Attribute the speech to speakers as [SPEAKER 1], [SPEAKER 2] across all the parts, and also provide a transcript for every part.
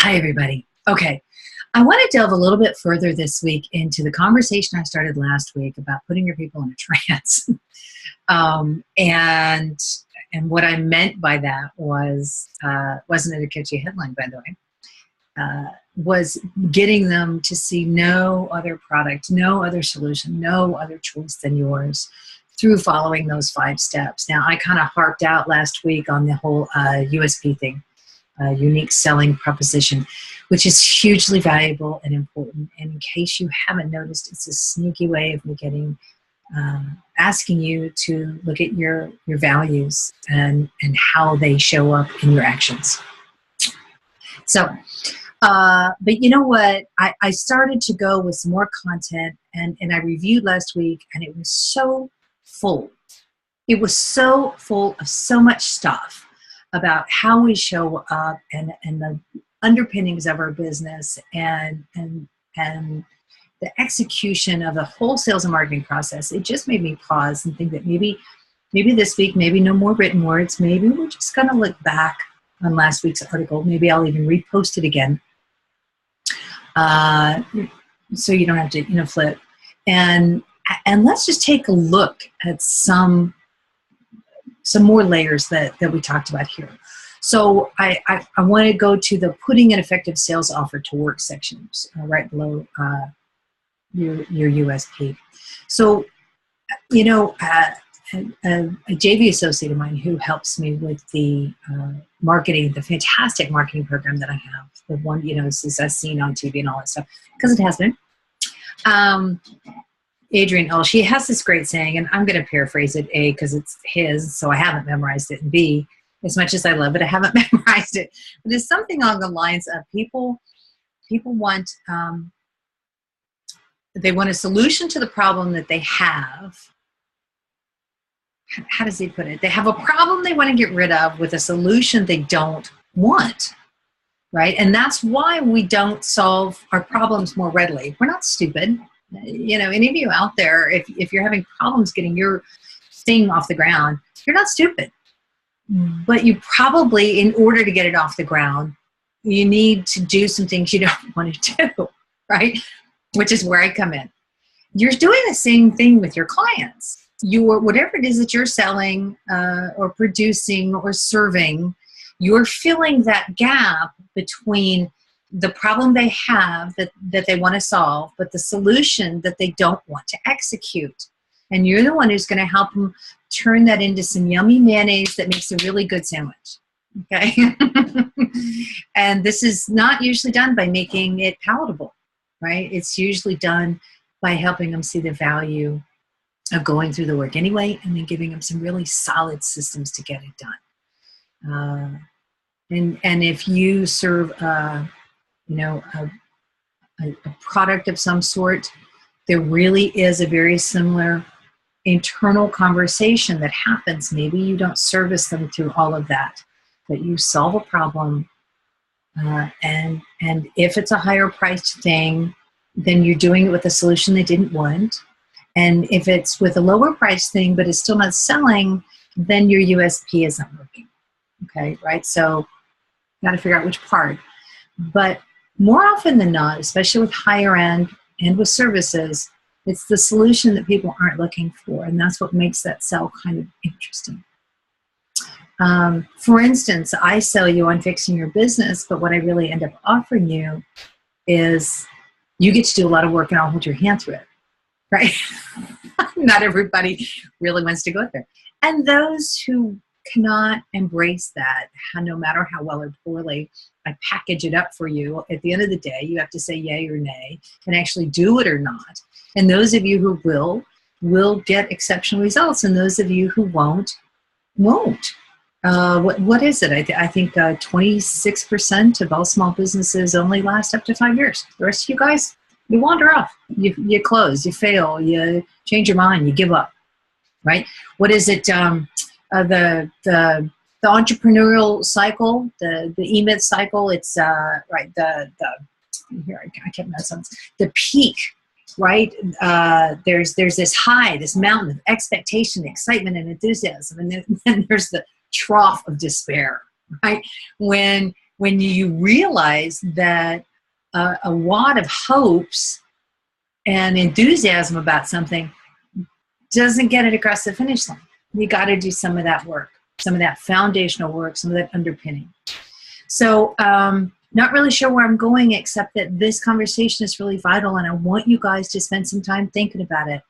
[SPEAKER 1] Hi, everybody. Okay, I want to delve a little bit further this week into the conversation I started last week about putting your people in a trance. um, and and what I meant by that was wasn't it a catchy headline, by the way? Was getting them to see no other product, no other solution, no other choice than yours through following those 5 steps. Now, I kind of harped out last week on the whole USP thing, unique selling proposition, which is hugely valuable and important. And in case you haven't noticed, it's a sneaky way of me getting asking you to look at your values and how they show up in your actions. So, but you know what? I started to go with some more content, and I reviewed last week, and it was so full. It was so full of so much stuff about how we show up and the underpinnings of our business and the execution of the whole sales and marketing process. It just made me pause and think that maybe this week, maybe no more written words. Maybe we're just going to look back on last week's article. Maybe I'll even repost it again. So you don't have to, flip. And let's just take a look at some more layers that we talked about here. So I want to go to the putting an effective sales offer to work sections right below your USP. So, a JV associate of mine who helps me with the marketing, the fantastic marketing program that I have, the one, is as seen on TV and all that stuff, because it has been. Adrienne Earle, she has this great saying, and I'm going to paraphrase it, A, because it's his, so I haven't memorized it, and B, as much as I love it, I haven't memorized it. But it's something along the lines of people want, they want a solution to the problem that they have. How does he put it? They have a problem they want to get rid of with a solution they don't want, right? And that's why we don't solve our problems more readily. We're not stupid. Any of you out there, if you're having problems getting your thing off the ground, you're not stupid. But you probably, in order to get it off the ground, you need to do some things you don't want to do, right? Which is where I come in. You're doing the same thing with your clients. Whatever it is that you're selling or producing or serving, you're filling that gap between the problem they have that they want to solve, but the solution that they don't want to execute. And you're the one who's going to help them turn that into some yummy mayonnaise that makes a really good sandwich. Okay? And this is not usually done by making it palatable, right? It's usually done by helping them see the value of going through the work anyway, and then giving them some really solid systems to get it done. And if you serve a product of some sort, there really is a very similar internal conversation that happens. Maybe you don't service them through all of that, but you solve a problem, and if it's a higher priced thing, then you're doing it with a solution they didn't want. And if it's with a lower price thing, but it's still not selling, then your USP isn't working. Okay, right? So you got to figure out which part. But more often than not, especially with higher end and with services, it's the solution that people aren't looking for. And that's what makes that sell kind of interesting. For instance, I sell you on fixing your business, but what I really end up offering you is you get to do a lot of work and I'll hold your hand through it. Right? Not everybody really wants to go there. And those who cannot embrace that, no matter how well or poorly I package it up for you, at the end of the day, you have to say yay or nay and actually do it or not. And those of you who will get exceptional results, and those of you who won't. What is it? I think 26% of all small businesses only last up to 5 years. The rest of you guys, you wander off, you close, you fail, you change your mind, you give up, right? What is it? The entrepreneurial cycle, the E-Myth cycle. It's right. Here I can't remember some. The peak, right? There's this high, this mountain of expectation, excitement, and enthusiasm, and then there's the trough of despair, right? When when you realize that a wad of hopes and enthusiasm about something doesn't get it across the finish line. You got to do some of that work, some of that foundational work, some of that underpinning. So not really sure where I'm going, except that this conversation is really vital, and I want you guys to spend some time thinking about it.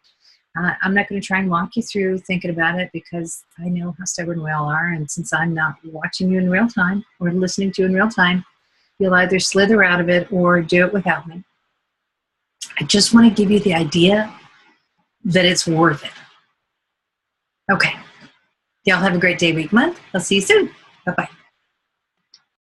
[SPEAKER 1] I'm not going to try and walk you through thinking about it, because I know how stubborn we all are, and since I'm not watching you in real time or listening to you in real time, you'll either slither out of it or do it without me. I just want to give you the idea that it's worth it. Okay. Y'all have a great day, week, month. I'll see you soon. Bye-bye.